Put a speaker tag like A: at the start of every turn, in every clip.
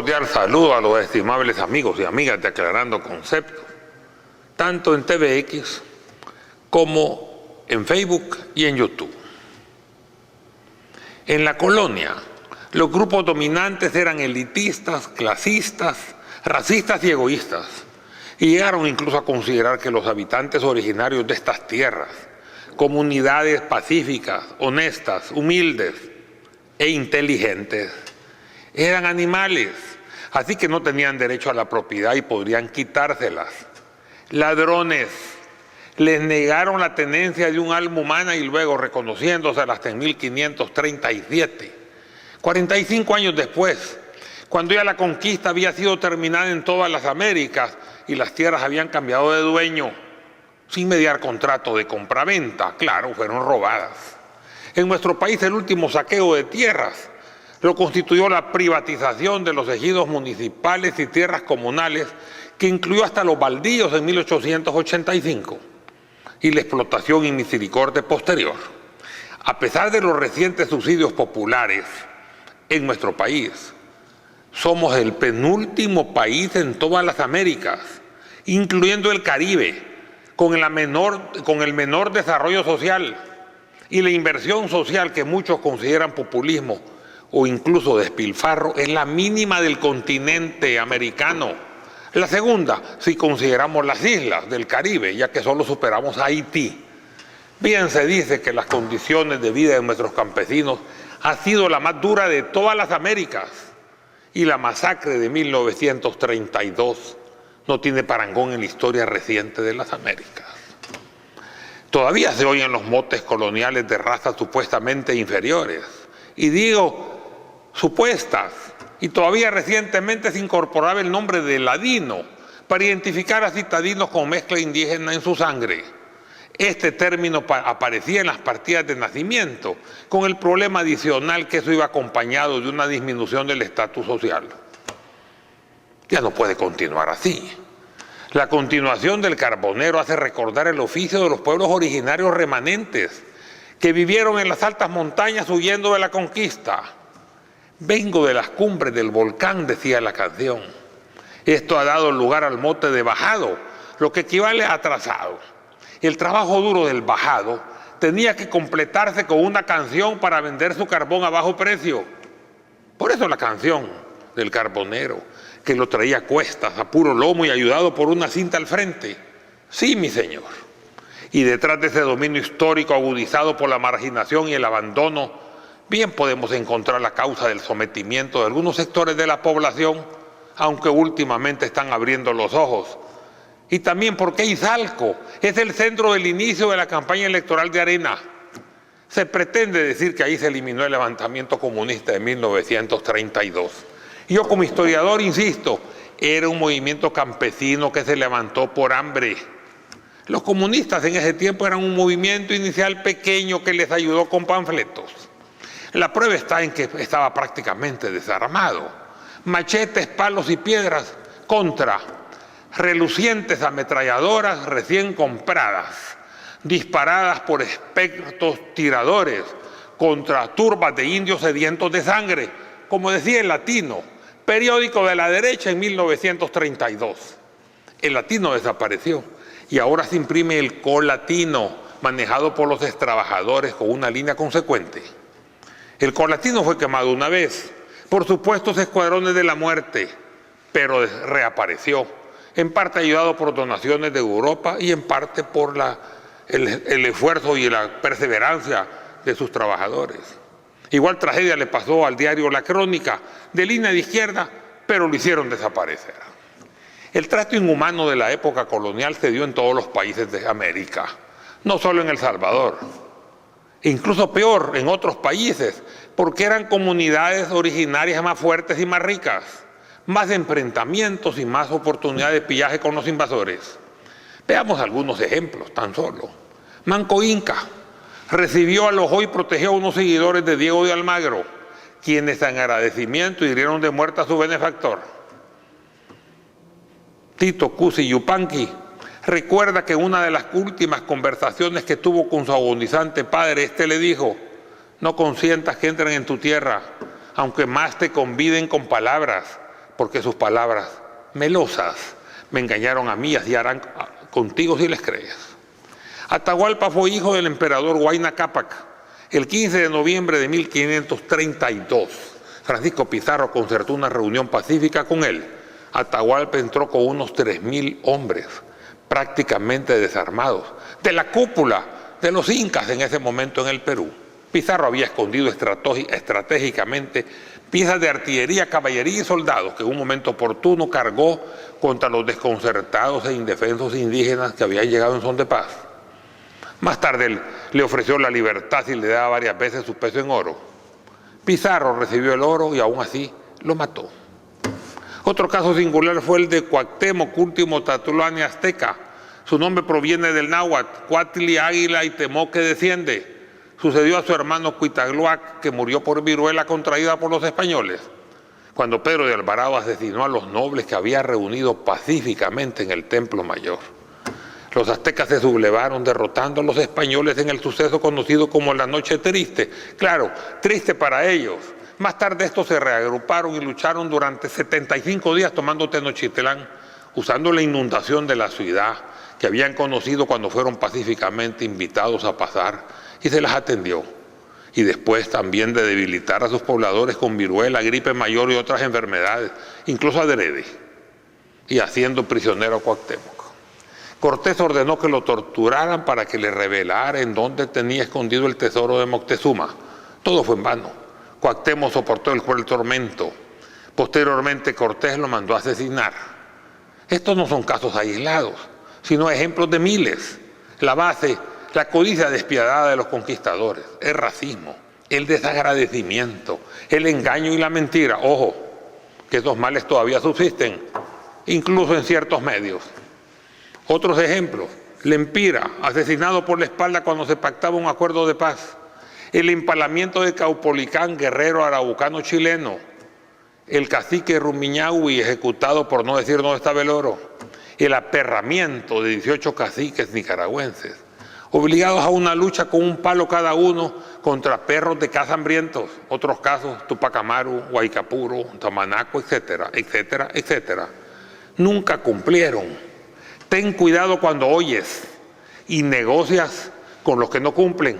A: cordial saludo a los estimables amigos y amigas de Aclarando Conceptos, tanto en TVX como en Facebook y en YouTube. En la colonia, los grupos dominantes eran elitistas, clasistas, racistas y egoístas, y llegaron incluso a considerar que los habitantes originarios de estas tierras, comunidades pacíficas, honestas, humildes e inteligentes, eran animales, así que no tenían derecho a la propiedad y podrían quitárselas. Ladrones, les negaron la tenencia de un alma humana y luego, reconociéndose hasta en 1537, 45 años después, cuando ya la conquista había sido terminada en todas las Américas y las tierras habían cambiado de dueño, sin mediar contrato de compraventa, claro, fueron robadas. En nuestro país el último saqueo de tierras lo constituyó la privatización de los ejidos municipales y tierras comunales, que incluyó hasta los baldíos en 1885, y la explotación y misericordia posterior. A pesar de los recientes subsidios populares en nuestro país, somos el penúltimo país en todas las Américas, incluyendo el Caribe, con el menor desarrollo social y la inversión social que muchos consideran populismo o incluso despilfarro, es la mínima del continente americano. La segunda, si consideramos las islas del Caribe, ya que solo superamos a Haití. Bien se dice que las condiciones de vida de nuestros campesinos ha sido la más dura de todas las Américas, y la masacre de 1932 no tiene parangón en la historia reciente de las Américas. Todavía se oyen los motes coloniales de razas supuestamente inferiores, y digo supuestas, y todavía recientemente se incorporaba el nombre de ladino para identificar a citadinos con mezcla indígena en su sangre. Este término aparecía en las partidas de nacimiento, con el problema adicional que eso iba acompañado de una disminución del estatus social. Ya no puede continuar así. La continuación del Carbonero hace recordar el oficio de los pueblos originarios remanentes que vivieron en las altas montañas huyendo de la conquista. Vengo de las cumbres del volcán, decía la canción. Esto ha dado lugar al mote de bajado, lo que equivale a atrasado. El trabajo duro del bajado tenía que completarse con una canción para vender su carbón a bajo precio. Por eso la canción del Carbonero, que lo traía a cuestas, a puro lomo y ayudado por una cinta al frente. Sí, mi señor. Y detrás de ese dominio histórico agudizado por la marginación y el abandono, bien podemos encontrar la causa del sometimiento de algunos sectores de la población, aunque últimamente están abriendo los ojos. Y también porque Izalco es el centro del inicio de la campaña electoral de Arena. Se pretende decir que ahí se eliminó el levantamiento comunista de 1932. Y yo como historiador insisto, era un movimiento campesino que se levantó por hambre. Los comunistas en ese tiempo eran un movimiento inicial pequeño que les ayudó con panfletos. La prueba está en que estaba prácticamente desarmado. Machetes, palos y piedras contra relucientes ametralladoras recién compradas, disparadas por expertos tiradores contra turbas de indios sedientos de sangre, como decía El Latino, periódico de la derecha en 1932. El Latino desapareció y ahora se imprime el Colatino, manejado por los extrabajadores con una línea consecuente. El Colatino fue quemado una vez por supuestos escuadrones de la muerte, pero reapareció, en parte ayudado por donaciones de Europa y en parte por el esfuerzo y la perseverancia de sus trabajadores. Igual tragedia le pasó al diario La Crónica, de línea de izquierda, pero lo hicieron desaparecer. El trato inhumano de la época colonial se dio en todos los países de América, no solo en El Salvador, incluso peor en otros países, porque eran comunidades originarias más fuertes y más ricas, más enfrentamientos y más oportunidades de pillaje con los invasores. Veamos algunos ejemplos, tan solo. Manco Inca recibió, alojó y protegió a unos seguidores de Diego de Almagro, quienes en agradecimiento hirieron de muerte a su benefactor. Tito Cusi Yupanqui recuerda que en una de las últimas conversaciones que tuvo con su agonizante padre, este le dijo: no consientas que entren en tu tierra, aunque más te conviden con palabras, porque sus palabras melosas me engañaron a mí y harán contigo si les crees. Atahualpa fue hijo del emperador Huayna Cápac. El 15 de noviembre de 1532, Francisco Pizarro concertó una reunión pacífica con él. Atahualpa entró con unos 3.000 hombres, prácticamente desarmados, de la cúpula de los incas en ese momento en el Perú. Pizarro había escondido estratégicamente piezas de artillería, caballería y soldados que en un momento oportuno cargó contra los desconcertados e indefensos indígenas que habían llegado en son de paz. Más tarde le ofreció la libertad y le daba varias veces su peso en oro. Pizarro recibió el oro y aún así lo mató. Otro caso singular fue el de Cuauhtémoc, último Tlatoani azteca. Su nombre proviene del náhuatl, Cuatli, águila, y Temoc, que desciende. Sucedió a su hermano Cuitagloac, que murió por viruela contraída por los españoles, cuando Pedro de Alvarado asesinó a los nobles que había reunido pacíficamente en el Templo Mayor. Los aztecas se sublevaron derrotando a los españoles en el suceso conocido como la Noche Triste. Claro, triste para ellos. Más tarde estos se reagruparon y lucharon durante 75 días tomando Tenochtitlán, usando la inundación de la ciudad que habían conocido cuando fueron pacíficamente invitados a pasar, y se las atendió. Y después también de debilitar a sus pobladores con viruela, gripe mayor y otras enfermedades, incluso adrede, y haciendo prisionero a Cuauhtémoc. Cortés ordenó que lo torturaran para que le revelara en dónde tenía escondido el tesoro de Moctezuma. Todo fue en vano. Cuauhtémoc soportó el cruel tormento. Posteriormente Cortés lo mandó a asesinar. Estos no son casos aislados, sino ejemplos de miles. La base, la codicia despiadada de los conquistadores, el racismo, el desagradecimiento, el engaño y la mentira. Ojo, que esos males todavía subsisten, incluso en ciertos medios. Otros ejemplos: Lempira, asesinado por la espalda cuando se pactaba un acuerdo de paz. El empalamiento de Caupolicán, guerrero araucano chileno. El cacique Rumiñahui, ejecutado por no decir dónde estaba el oro. El aperramiento de 18 caciques nicaragüenses, obligados a una lucha con un palo cada uno contra perros de caza hambrientos. Otros casos: Tupac Amaru, Guaycapuro, Tamanaco, etcétera, etcétera, etcétera. Nunca cumplieron. Ten cuidado cuando oyes y negocias con los que no cumplen.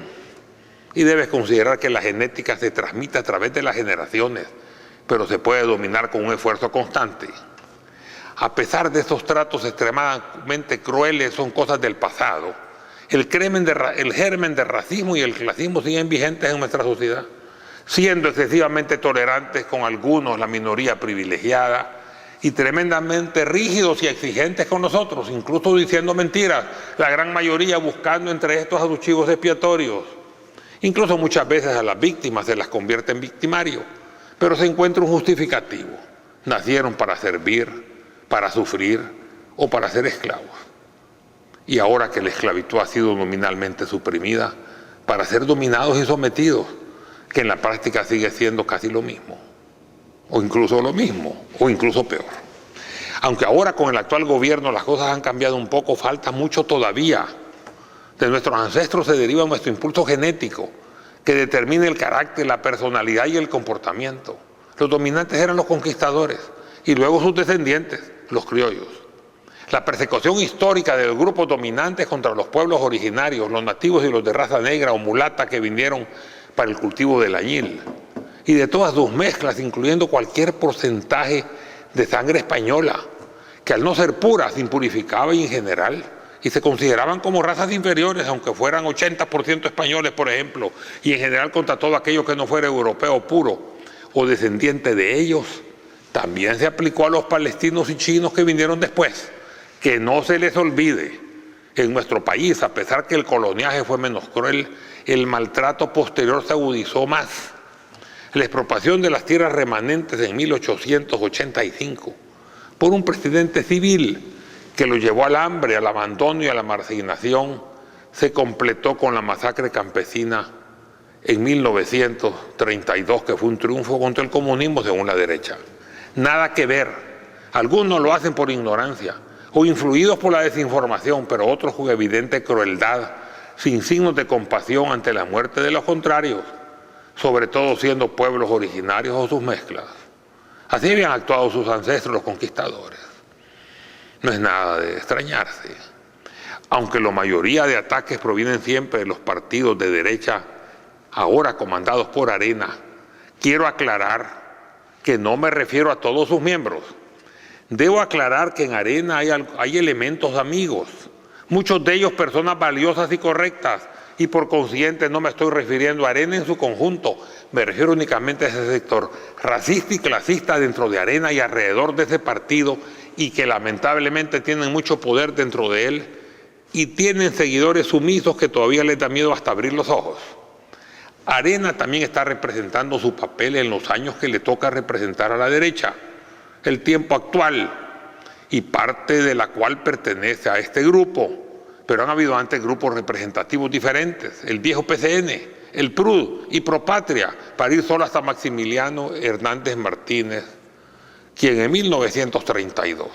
A: Y debes considerar que la genética se transmite a través de las generaciones, pero se puede dominar con un esfuerzo constante. A pesar de estos tratos extremadamente crueles, son cosas del pasado. El germen de racismo y el clasismo siguen vigentes en nuestra sociedad, siendo excesivamente tolerantes con algunos, la minoría privilegiada, y tremendamente rígidos y exigentes con nosotros, incluso diciendo mentiras, la gran mayoría buscando entre estos a sus chivos expiatorios. Incluso muchas veces a las víctimas se las convierte en victimario, pero se encuentra un justificativo: nacieron para servir, para sufrir o para ser esclavos. Y ahora que la esclavitud ha sido nominalmente suprimida, para ser dominados y sometidos, que en la práctica sigue siendo casi lo mismo, o incluso lo mismo, o incluso peor. Aunque ahora con el actual gobierno las cosas han cambiado un poco, falta mucho todavía. De nuestros ancestros se deriva nuestro impulso genético, que determina el carácter, la personalidad y el comportamiento. Los dominantes eran los conquistadores, y luego sus descendientes, los criollos. La persecución histórica de los grupos dominantes contra los pueblos originarios, los nativos y los de raza negra o mulata que vinieron para el cultivo del añil, y de todas sus mezclas, incluyendo cualquier porcentaje de sangre española, que al no ser pura se impurificaba en general, y se consideraban como razas inferiores, aunque fueran 80% españoles, por ejemplo, y en general contra todo aquello que no fuera europeo puro o descendiente de ellos. También se aplicó a los palestinos y chinos que vinieron después. Que no se les olvide, en nuestro país, a pesar que el coloniaje fue menos cruel, el maltrato posterior se agudizó más. La expropiación de las tierras remanentes en 1885 por un presidente civil que lo llevó al hambre, al abandono y a la marginación, se completó con la masacre campesina en 1932, que fue un triunfo contra el comunismo según la derecha. Nada que ver. Algunos lo hacen por ignorancia o influidos por la desinformación, pero otros con evidente crueldad, sin signos de compasión ante la muerte de los contrarios, sobre todo siendo pueblos originarios o sus mezclas. Así habían actuado sus ancestros los conquistadores. No es nada de extrañarse. Aunque la mayoría de ataques provienen siempre de los partidos de derecha, ahora comandados por Arena, quiero aclarar que no me refiero a todos sus miembros. Debo aclarar que en Arena hay elementos amigos, muchos de ellos personas valiosas y correctas, y por consiguiente no me estoy refiriendo a Arena en su conjunto, me refiero únicamente a ese sector racista y clasista dentro de Arena y alrededor de ese partido, y que lamentablemente tienen mucho poder dentro de él, y tienen seguidores sumisos que todavía les da miedo hasta abrir los ojos. Arena también está representando su papel en los años que le toca representar a la derecha, el tiempo actual, y parte de la cual pertenece a este grupo, pero han habido antes grupos representativos diferentes, el viejo PCN, el PRUD y Propatria, para ir solo hasta Maximiliano Hernández Martínez, quien en 1932,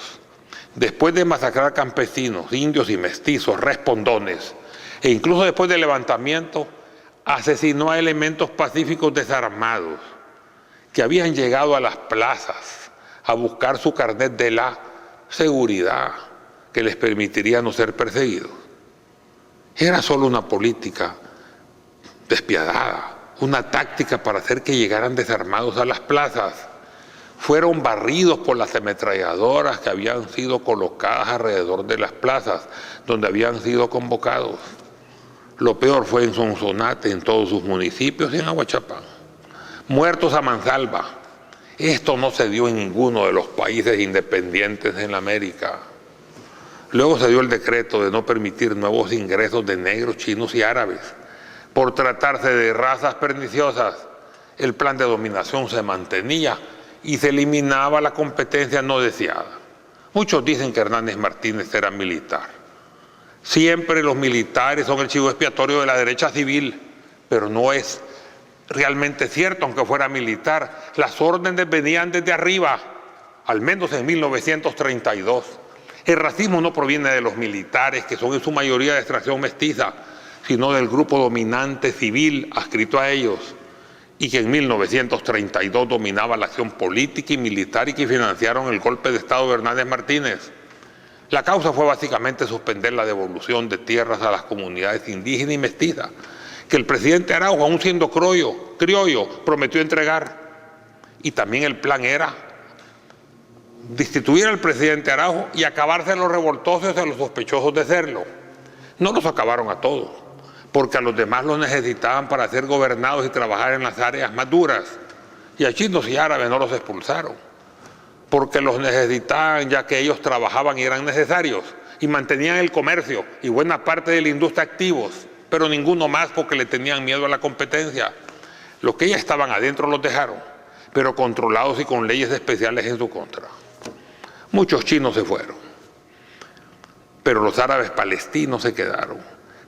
A: después de masacrar campesinos, indios y mestizos, respondones, e incluso después del levantamiento, asesinó a elementos pacíficos desarmados que habían llegado a las plazas a buscar su carnet de la seguridad que les permitiría no ser perseguidos. Era solo una política despiadada, una táctica para hacer que llegaran desarmados a las plazas. Fueron barridos por las ametralladoras que habían sido colocadas alrededor de las plazas donde habían sido convocados. Lo peor fue en Sonsonate, en todos sus municipios y en Aguachapán. Muertos a mansalva. Esto no se dio en ninguno de los países independientes en América. Luego se dio el decreto de no permitir nuevos ingresos de negros, chinos y árabes. Por tratarse de razas perniciosas, el plan de dominación se mantenía y se eliminaba la competencia no deseada. Muchos dicen que Hernández Martínez era militar. Siempre los militares son el chivo expiatorio de la derecha civil, pero no es realmente cierto, aunque fuera militar. Las órdenes venían desde arriba, al menos en 1932. El racismo no proviene de los militares, que son en su mayoría de extracción mestiza, sino del grupo dominante civil adscrito a ellos, y que en 1932 dominaba la acción política y militar y que financiaron el golpe de Estado de Hernández Martínez. La causa fue básicamente suspender la devolución de tierras a las comunidades indígenas y mestizas, que el presidente Araujo, aún siendo criollo, prometió entregar. Y también el plan era destituir al presidente Araujo y acabarse a los revoltosos y a los sospechosos de serlo. No los acabaron a todos, porque a los demás los necesitaban para ser gobernados y trabajar en las áreas más duras. Y a chinos y árabes no los expulsaron, porque los necesitaban ya que ellos trabajaban y eran necesarios, y mantenían el comercio y buena parte de la industria activos, pero ninguno más porque le tenían miedo a la competencia. Los que ya estaban adentro los dejaron, pero controlados y con leyes especiales en su contra. Muchos chinos se fueron, pero los árabes palestinos se quedaron,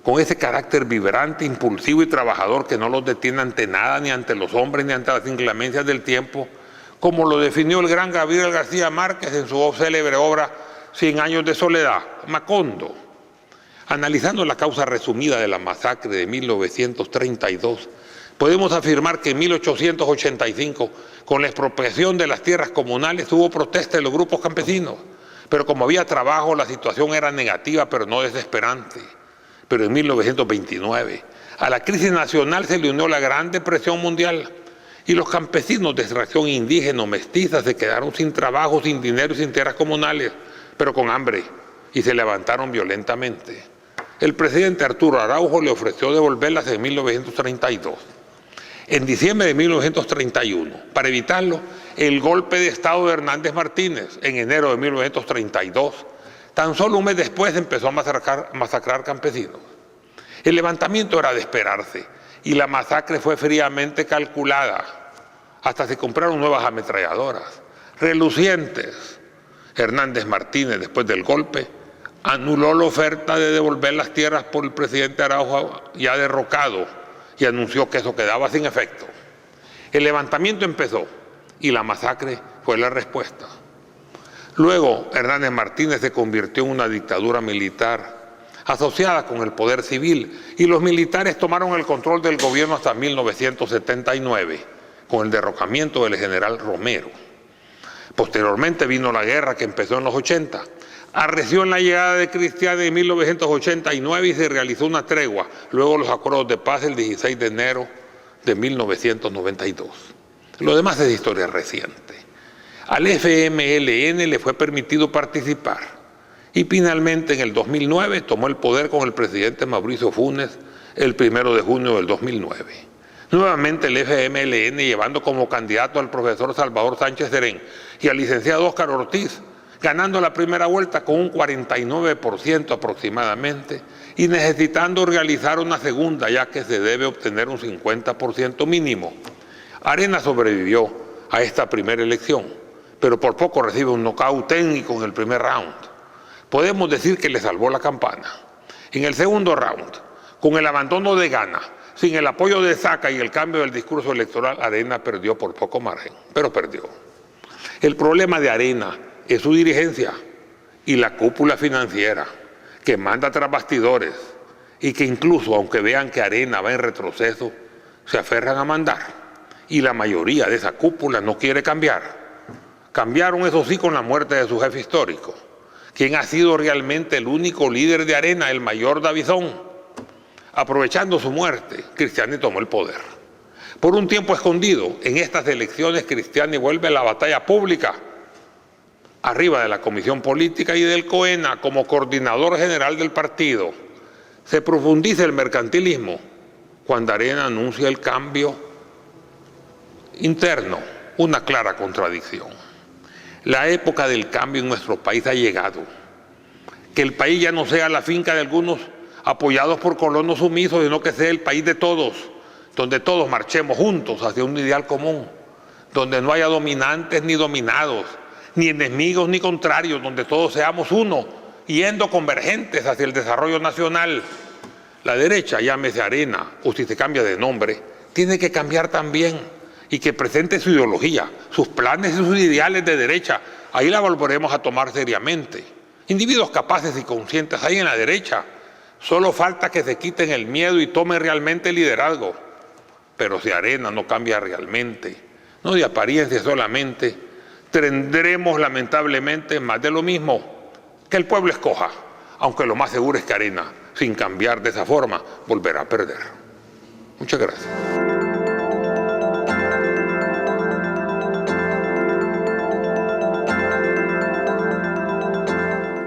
A: con ese carácter vibrante, impulsivo y trabajador que no los detiene ante nada, ni ante los hombres, ni ante las inclemencias del tiempo, como lo definió el gran Gabriel García Márquez en su célebre obra 100 años de soledad, Macondo. Analizando la causa resumida de la masacre de 1932, podemos afirmar que en 1885, con la expropiación de las tierras comunales, hubo protesta de los grupos campesinos, pero como había trabajo, la situación era negativa, pero no desesperante. Pero en 1929, a la crisis nacional se le unió la Gran Depresión Mundial, y los campesinos de extracción indígena o mestiza se quedaron sin trabajo, sin dinero y sin tierras comunales, pero con hambre, y se levantaron violentamente. El presidente Arturo Araujo le ofreció devolverlas en 1932. En diciembre de 1931, para evitarlo, el golpe de Estado de Hernández Martínez, en enero de 1932, tan solo un mes después empezó a masacrar campesinos. El levantamiento era de esperarse, y la masacre fue fríamente calculada. Hasta se compraron nuevas ametralladoras, relucientes. Hernández Martínez, después del golpe, anuló la oferta de devolver las tierras por el presidente Araujo ya derrocado y anunció que eso quedaba sin efecto. El levantamiento empezó y la masacre fue la respuesta. Luego, Hernández Martínez se convirtió en una dictadura militar asociada con el poder civil, y los militares tomaron el control del gobierno hasta 1979, con el derrocamiento del general Romero. Posteriormente vino la guerra que empezó en los 80. Arreció en la llegada de Cristiani en 1989 y se realizó una tregua. Luego los acuerdos de paz el 16 de enero de 1992. Lo demás es historia reciente. Al FMLN le fue permitido participar y finalmente en el 2009 tomó el poder con el presidente Mauricio Funes el 1 de junio del 2009. Nuevamente el FMLN llevando como candidato al profesor Salvador Sánchez Serén y al licenciado Óscar Ortiz, ganando la primera vuelta con un 49% aproximadamente y necesitando realizar una segunda ya que se debe obtener un 50% mínimo. Arena sobrevivió a esta primera elección, pero por poco recibe un nocaut técnico en el primer round. Podemos decir que le salvó la campana. En el segundo round, con el abandono de Gana, sin el apoyo de Saca y el cambio del discurso electoral, Arena perdió por poco margen, pero perdió. El problema de Arena es su dirigencia y la cúpula financiera que manda tras bastidores y que incluso, aunque vean que Arena va en retroceso, se aferran a mandar. Y la mayoría de esa cúpula no quiere cambiar. Cambiaron, eso sí, con la muerte de su jefe histórico, quien ha sido realmente el único líder de Arena, el mayor Davizón. Aprovechando su muerte, Cristiani tomó el poder. Por un tiempo escondido, en estas elecciones Cristiani vuelve a la batalla pública, arriba de la Comisión Política y del COENA como coordinador general del partido. Se profundiza el mercantilismo cuando Arena anuncia el cambio interno, una clara contradicción. La época del cambio en nuestro país ha llegado. Que el país ya no sea la finca de algunos apoyados por colonos sumisos, sino que sea el país de todos, donde todos marchemos juntos hacia un ideal común, donde no haya dominantes ni dominados, ni enemigos ni contrarios, donde todos seamos uno, yendo convergentes hacia el desarrollo nacional. La derecha, llámese Arena, o si se cambia de nombre, tiene que cambiar también y que presente su ideología, sus planes y sus ideales de derecha. Ahí la volveremos a tomar seriamente. Individuos capaces y conscientes hay en la derecha. Solo falta que se quiten el miedo y tomen realmente liderazgo. Pero si Arena no cambia realmente, no de apariencia solamente, tendremos lamentablemente más de lo mismo, que el pueblo escoja, aunque lo más seguro es que Arena, sin cambiar de esa forma, volverá a perder. Muchas gracias.